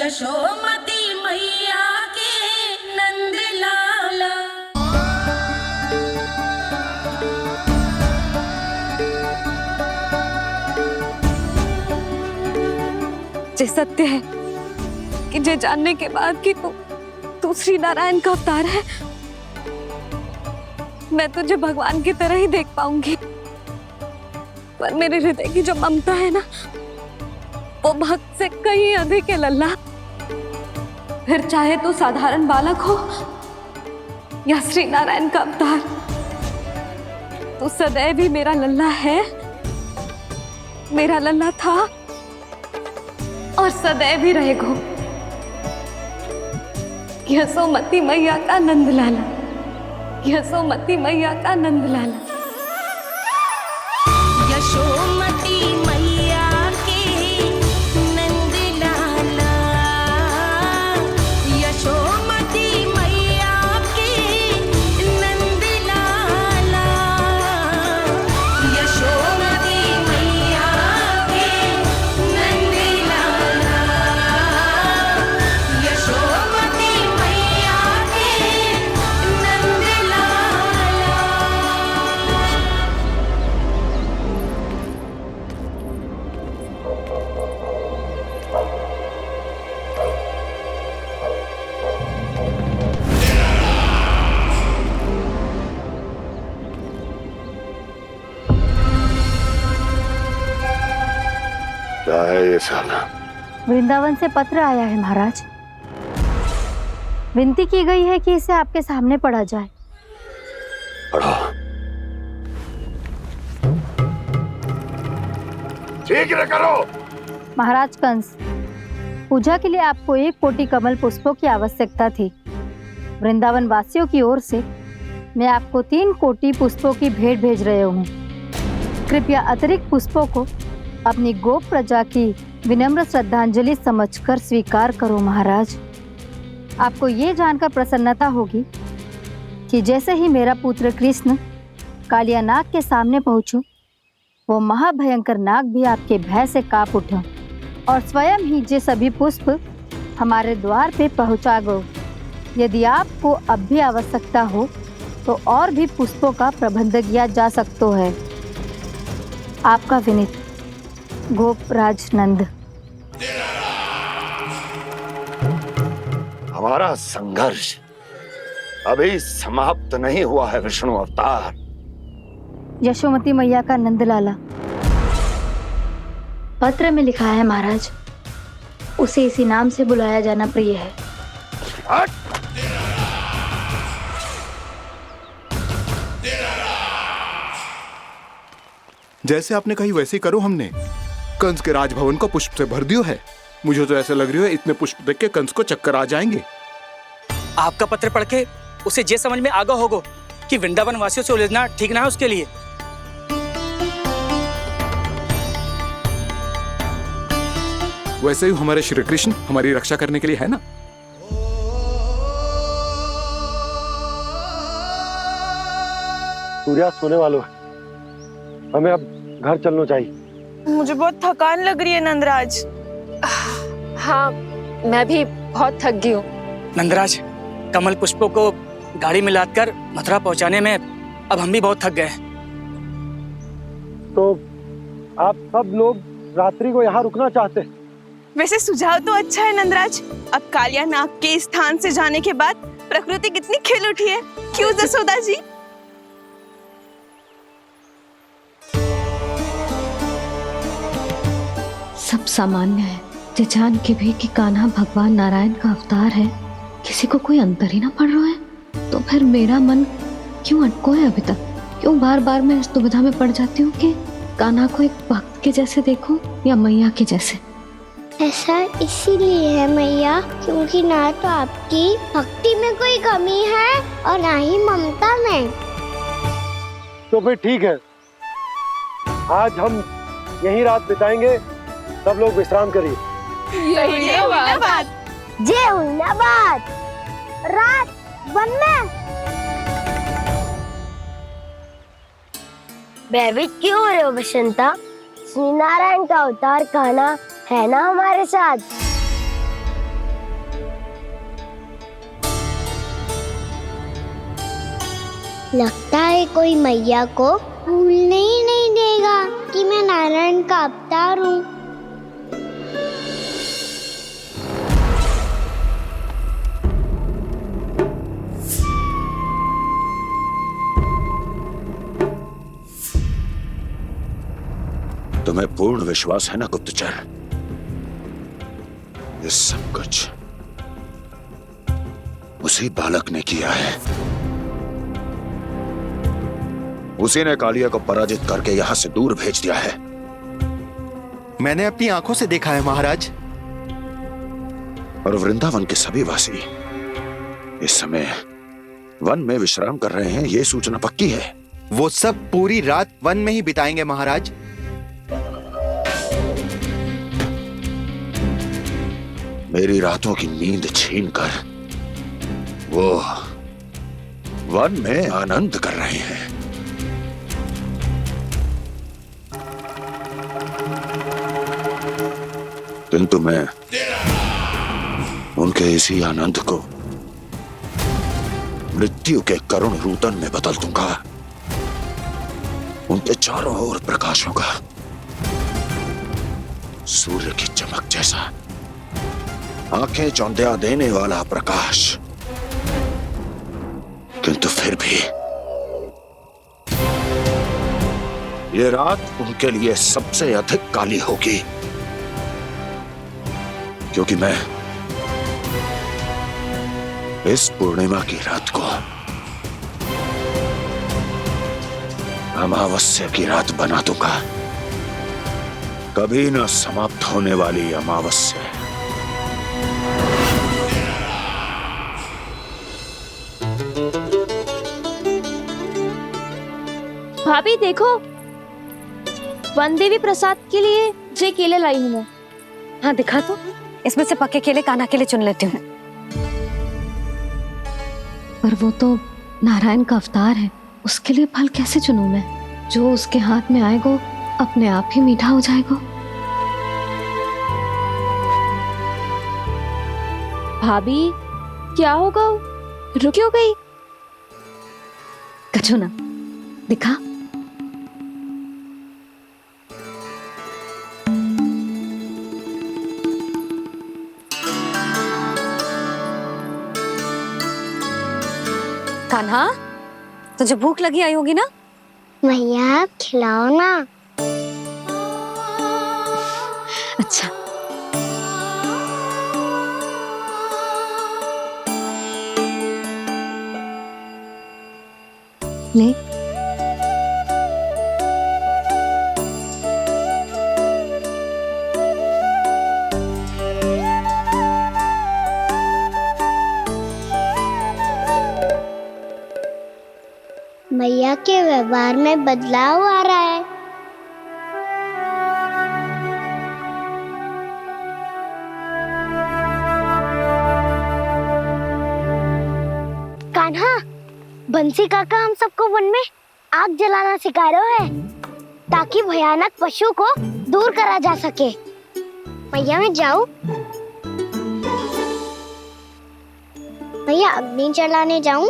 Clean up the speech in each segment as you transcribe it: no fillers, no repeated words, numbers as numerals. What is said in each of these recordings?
यशोमती मैया के नंद लाला। ये सत्य है कि ये जानने के बाद कि तू श्री नारायण का अवतार है, मैं तुझे भगवान की तरह ही देख पाऊंगी। पर मेरे हृदय की जो ममता है ना, वो भक्त से कहीं अधिक है लल्ला। फिर चाहे तू साधारण बालक हो या श्री नारायण का अवतार, तू सदैव ही मेरा लल्ला है, मेरा लल्ला था और सदैव ही रहेगा। यशोमती मैया का नंद लाला, यशोमती मैया का नंद लाला। यशोमती मैया के नंद लाला, यशोमती मैया के नंद लाला, यशोमती मैया के नंद लाला, यशोमती मैया के नंद लाला। क्या है ये साला? वृंदावन से पत्र आया है महाराज। विनती की गई है कि इसे आपके सामने पढ़ा जाए। पढ़ो। शीघ्र करो। महाराज कंस, पूजा के लिए आपको 1 कोटि कमल पुष्पों की आवश्यकता थी। वृंदावन वासियों की ओर से मैं आपको 3 कोटि पुष्पों की भेंट भेज रहे हूँ। कृपया अतिरिक्त पुष्पों को अपनी गोप प्रजा की विनम्र श्रद्धांजलि समझकर स्वीकार करो महाराज। आपको ये जानकर प्रसन्नता होगी कि जैसे ही मेरा पुत्र कृष्ण कालिया नाग के सामने पहुंचो, वो महाभयंकर नाग भी आपके भय से कांप उठा और स्वयं ही ये सभी पुष्प हमारे द्वार पे पहुंचा गो। यदि आपको अब भी आवश्यकता हो तो और भी पुष्पों का प्रबंध किया जा सकता है। आपका विनीत गोपराज नंद। हमारा संघर्ष अभी समाप्त नहीं हुआ है विष्णु अवतार। यशोमती मैया का नंद लाला। पत्र में लिखा है महाराज, उसे इसी नाम से बुलाया जाना प्रिय है। हट! जैसे आपने कही वैसे ही करो। हमने कंस के राजभवन को पुष्प से भर दियो है। मुझे तो ऐसा लग रही है इतने पुष्प देख के कंस को चक्कर आ जाएंगे। आपका पत्र पढ़ के उसे ये समझ में आगा होगा कि वृंदावन वासियों से उलझना ठीक ना है उसके लिए। वैसे ही हमारे श्री कृष्ण हमारी रक्षा करने के लिए है ना। सूर्यास्त होने वाला है, हमें अब घर चलना चाहिए। मुझे बहुत थकान लग रही है नंदराज। हाँ, मैं भी बहुत थक गई हूँ। नंदराज, कमल पुष्पों को गाड़ी में लादकर मथुरा पहुंचाने में अब हम भी बहुत थक गए। तो आप सब लोग रात्रि को यहाँ रुकना चाहते हैं? वैसे सुझाव तो अच्छा है नंदराज। अब कालिया नाग के स्थान से जाने के बाद प्रकृति कितनी खिल उठी है, क्यों जसोदा जी? सब सामान्य है, ये जान के भी कि कान्हा भगवान नारायण का अवतार है, किसी को कोई अंतर ही ना पड़ रहा है। तो फिर मेरा मन क्यों अटको है अभी तक? क्यों बार बार मैं इस दुविधा में पड़ जाती हूँ कि कान्हा को एक भक्त के जैसे देखूं या मैया के जैसे? ऐसा इसीलिए है मैया, क्योंकि ना तो आपकी भक्ति में कोई कमी है और ना ही ममता में। तो फिर ठीक है, आज हम यहीं रात बिताएंगे। सब लोग विश्राम करिए। जय हुलाबाद। रात वन में भयभीत क्यों हो रहे हो बसंता? श्री नारायण का अवतार कान्हा है ना हमारे साथ। लगता है कोई मैया को भूलने ही नहीं देगा कि मैं नारायण का अवतार हूँ। तुम्हें पूर्ण विश्वास है ना गुप्तचर? ये सब कुछ उसी बालक ने किया है। उसी ने कालिया को पराजित करके यहां से दूर भेज दिया है। मैंने अपनी आंखों से देखा है महाराज। और वृंदावन के सभी वासी इस समय वन में विश्राम कर रहे हैं, ये सूचना पक्की है। वो सब पूरी रात वन में ही बिताएंगे महाराज। मेरी रातों की नींद छीनकर वो वन में आनंद कर रहे हैं। किंतु मैं उनके इसी आनंद को मृत्यु के करुण रूतन में बदल दूंगा। उनके चारों ओर प्रकाश होगा, सूर्य की चमक जैसा, आंखें चौंधिया देने वाला प्रकाश। किंतु फिर भी ये रात उनके लिए सबसे अधिक काली होगी, क्योंकि मैं इस पूर्णिमा की रात को अमावस्या की रात बना दूंगा, कभी न समाप्त होने वाली अमावस्या। भाभी देखो, वन देवी प्रसाद के लिए जे केले लाई हूँ मैं। हाँ दिखा तो, इसमें से पके केले कान्हा के लिए चुन लेती हूँ। पर वो तो नारायण का अवतार है, उसके लिए फल कैसे चुनूं मैं? जो उसके हाथ में आएगा अपने आप ही मीठा हो जाएगा। भाभी क्या होगा? रुक क्यों गई? कछू ना, दिखा। कान्हा, तुझे भूख लगी आई होगी ना? मैया आप खिलाओ ना। अच्छा, ले। मैया के व्यवहार में बदलाव आ रहा है। कान्हा, बंसी काका हम सबको वन में आग जलाना सिखा रहे हैं, ताकि भयानक पशु को दूर करा जा सके। मैया मैं जाऊं? मैया अग्नि जलाने जाऊं?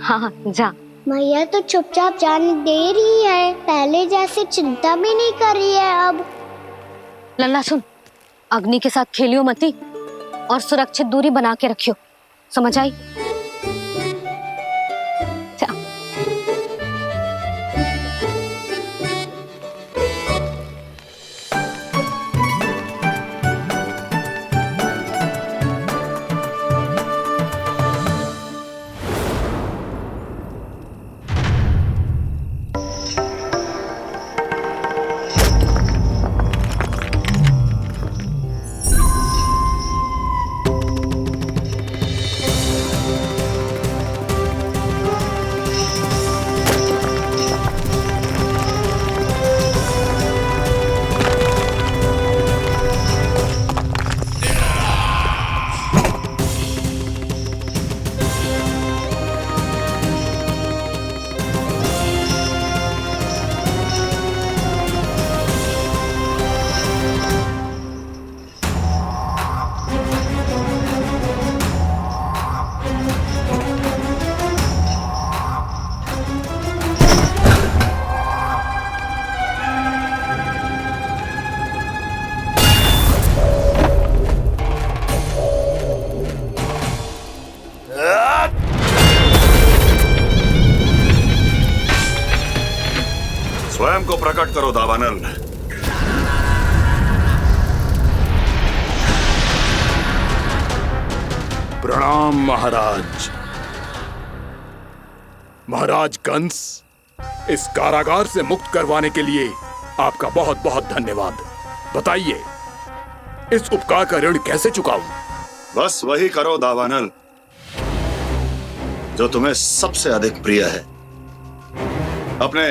हाँ जा। मैया तो चुपचाप जाने दे रही है, पहले जैसे चिंता भी नहीं कर रही है अब। लल्ला सुन, अग्नि के साथ खेलियो मती और सुरक्षित दूरी बना के रखियो, समझ आई? को प्रकट करो दावानल। प्रणाम महाराज। महाराज कंस, इस कारागार से मुक्त करवाने के लिए आपका बहुत बहुत धन्यवाद। बताइए, इस उपकार का ऋण कैसे चुकाऊं? बस वही करो दावानल जो तुम्हें सबसे अधिक प्रिय है। अपने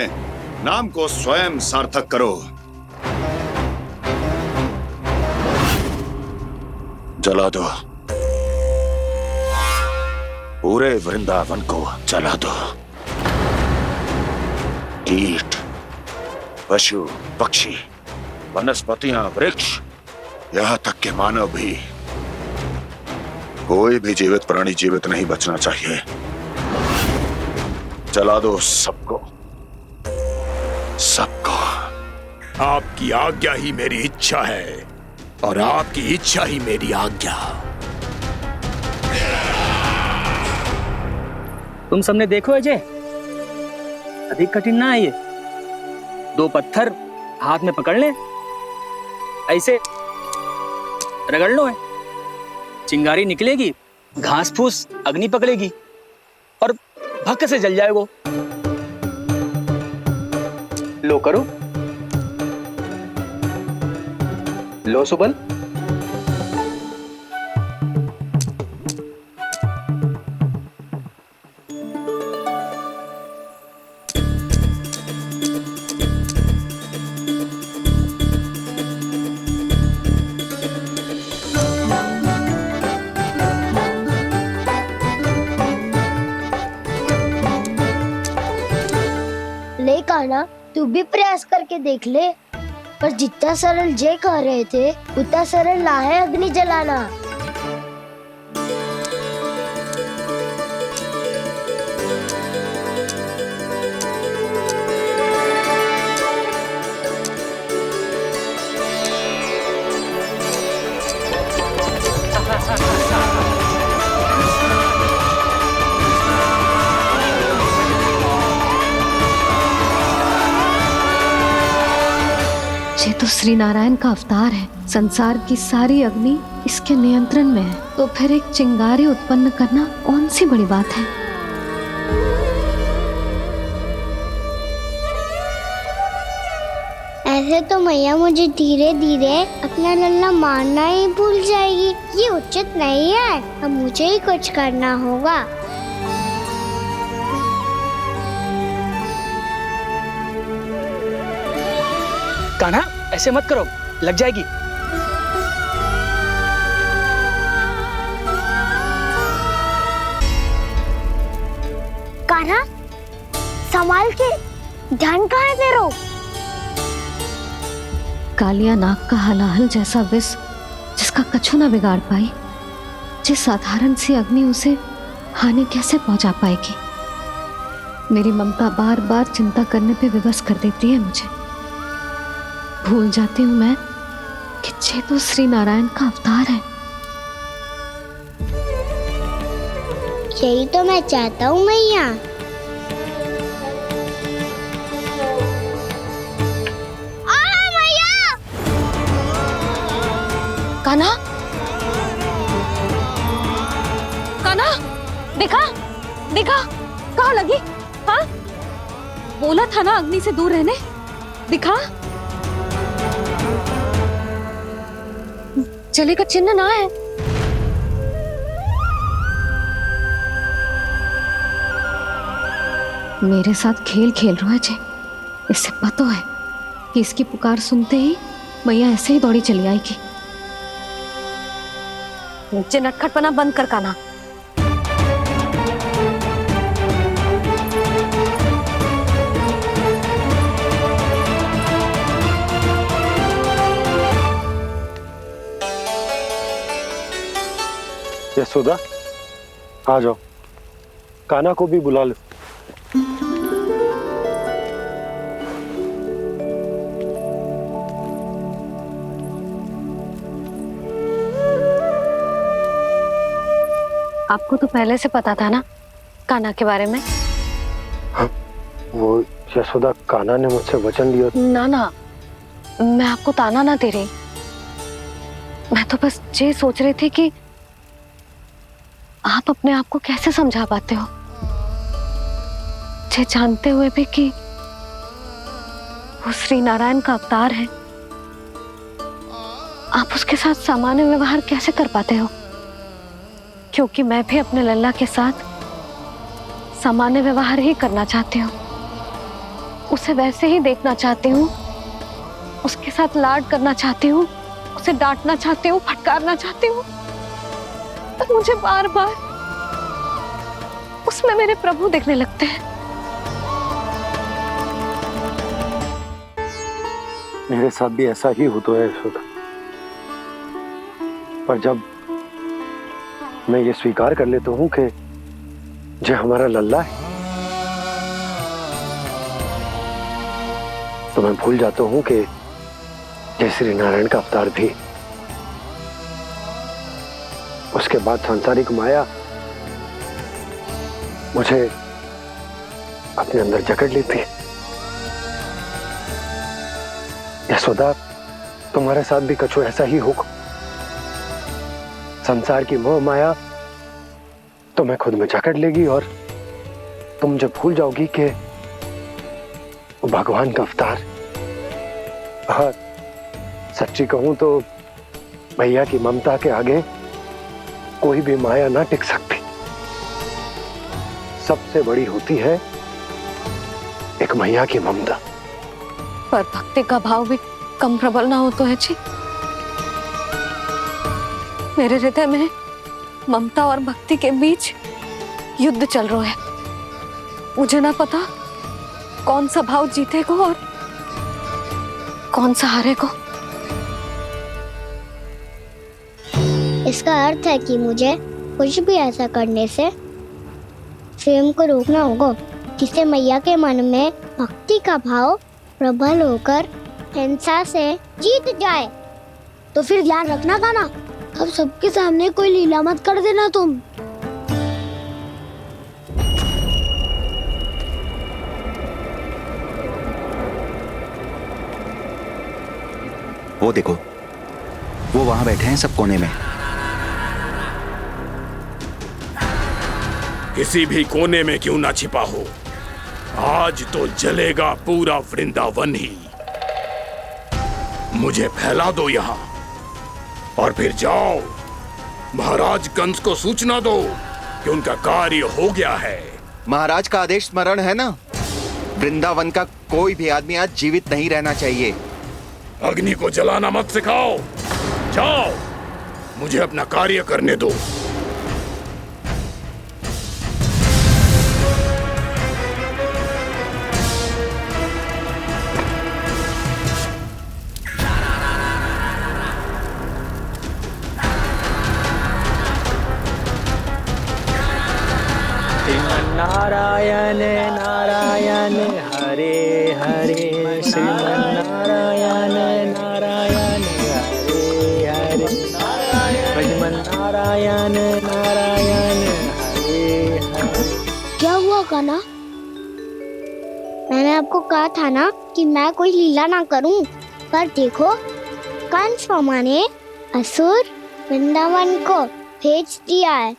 नाम को स्वयं सार्थक करो। जला दो, पूरे वृंदावन को जला दो। कीट, पशु, पक्षी, वनस्पतियां, वृक्ष, यहां तक के मानव भी, कोई भी जीवित प्राणी जीवित नहीं बचना चाहिए। जला दो सबको, सबको। आपकी आज्ञा ही मेरी इच्छा है और आपकी इच्छा ही मेरी आज्ञा। तुम सबने देखो अजय, अधिक कठिन ना है ये। 2 पत्थर हाथ में पकड़ ले, ऐसे रगड़ लो है, चिंगारी निकलेगी, घास फूस अग्नि पकड़ेगी और भक्क से जल जाएगा। लो करो, लो सुबल। ले कान्हा, तू भी प्रयास करके देख ले। पर जितना सरल जय कह रहे थे उतना सरल ना है अग्नि जलाना। ये तो श्री नारायण का अवतार है। संसार की सारी अग्नि इसके नियंत्रण में है, तो फिर एक चिंगारी उत्पन्न करना कौन सी बड़ी बात है। ऐसे तो मैया मुझे धीरे धीरे अपना लल्ला मारना ही भूल जाएगी। ये उचित नहीं है, अब मुझे ही कुछ करना होगा। कान्हा, ऐसे मत करो, लग जाएगी। कान्हा, संभाल के, ध्यान कहाँ है तेरो? कालिया नाग का हलाहल जैसा विष जिसका कछु ना बिगाड़ पाई, जिस साधारण सी अग्नि उसे हानि कैसे पहुंचा पाएगी। मेरी ममता बार बार चिंता करने पे विवश कर देती है मुझे। भूल जाती हूँ मैं कि ये तो श्री नारायण का अवतार है। यही तो मैं चाहता हूँ मैया। कान्हा, कान्हा, देखा देखा, कहाँ लगी? हाँ, बोला था ना अग्नि से दूर रहने। दिखा, जले का चिन्ह ना है। मेरे साथ खेल खेल रहा है जे। इससे पता है कि इसकी पुकार सुनते ही मैया ऐसे ही दौड़ी चली आएगी। नीचे नटखटपना बंद कर कान्हा। यशोदा, आ जाओ, कान्हा को भी बुला लो। आपको तो पहले से पता था ना कान्हा के बारे में? वो यशोदा, कान्हा ने मुझसे वचन लिया। ना ना, मैं आपको ताना ना दे रही। मैं तो बस ये सोच रही थी कि आप अपने आप को कैसे समझा पाते हो, ये जानते हुए भी कि वो श्री नारायण का अवतार है। आप उसके साथ सामान्य व्यवहार कैसे कर पाते हो? क्योंकि मैं भी अपने लल्ला के साथ सामान्य व्यवहार ही करना चाहती हूँ, उसे वैसे ही देखना चाहती हूँ, उसके साथ लाड करना चाहती हूँ, उसे डांटना चाहती हूँ, फटकारना चाहती हूँ, पर मुझे बार बार उसमें मेरे प्रभु दिखने लगते हैं। मेरे साथ भी ऐसा ही होता है यशोदा, पर जब मैं ये स्वीकार कर लेता हूँ कि जो हमारा लल्ला है, तो मैं भूल जाता हूँ कि जय श्री नारायण का अवतार भी। उसके बाद सांसारिक माया मुझे अपने अंदर जकड़ लेती है। यशोदा, तुम्हारे साथ भी कछु ऐसा ही होगा। संसार की मोह माया तुम्हें खुद में जकड़ लेगी और तुम जब भूल जाओगी कि वो भगवान का अवतार। और सच्ची कहूं तो भैया की ममता के आगे कोई भी माया ना टिक सकती। सबसे बड़ी होती है एक मैया की ममता। पर भक्ति का भाव भी कम प्रबल ना हो तो है जी। मेरे हृदय में ममता और भक्ति के बीच युद्ध चल रहा है। मुझे ना पता कौन सा भाव जीतेगा और कौन सा हारेगा। इसका अर्थ है कि मुझे कुछ भी ऐसा करने से स्वयं को रोकना होगा, जिससे मैया के मन में भक्ति का भाव प्रबल होकर हिंसा से जीत जाए। तो फिर ध्यान रखना कान्हा, अब सबके सामने कोई लीला मत कर देना तुम। वो देखो, वो वहां बैठे हैं सब कोने में। किसी भी कोने में क्यों ना छिपा हो, आज तो जलेगा पूरा वृंदावन ही। मुझे फैला दो यहाँ और फिर जाओ महाराज कंस को सूचना दो कि उनका कार्य हो गया है। महाराज का आदेश स्मरण है ना, वृंदावन का कोई भी आदमी आज जीवित नहीं रहना चाहिए। अग्नि को जलाना मत सिखाओ, जाओ मुझे अपना कार्य करने दो। नारायण नारायण हरे हरे, श्रीमन्नारायण नारायण हरे हरे, श्रीमन्नारायण नारायण हरे हरे। क्या हुआ कान्हा? मैंने आपको कहा था ना कि मैं कोई लीला ना करूं, पर देखो कंस मामा ने असुर वृंदावन को भेज दिया है।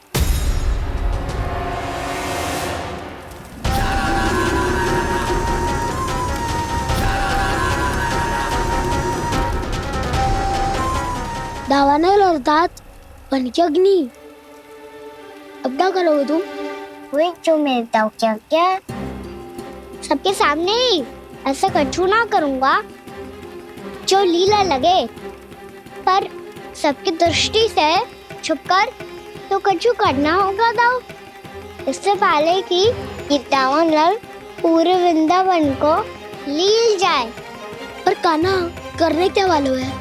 दावानल और दांत बन के अग्नि। अब क्या करोगे तुम? वही जो मेरे दाव क्या क्या सबके सामने ही ऐसा कछु ना करूंगा जो लीला लगे, पर सबकी दृष्टि से छुपकर तो कछु करना होगा दाव। इससे पहले कि ये दावानल पूरे वृंदावन को लील जाए। पर कान्हा करने क्या वाले है?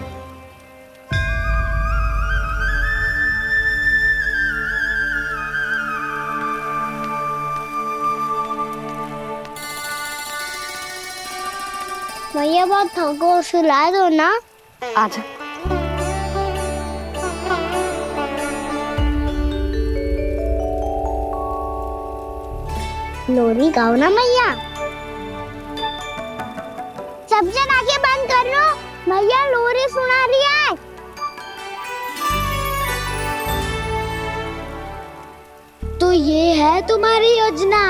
भैया बहुत थको, सुला दो ना। आजा। लोरी गाओ ना मैया। सब जन आंखें बंद कर लो, मैया लोरी सुना रही है। तो ये है तुम्हारी योजना।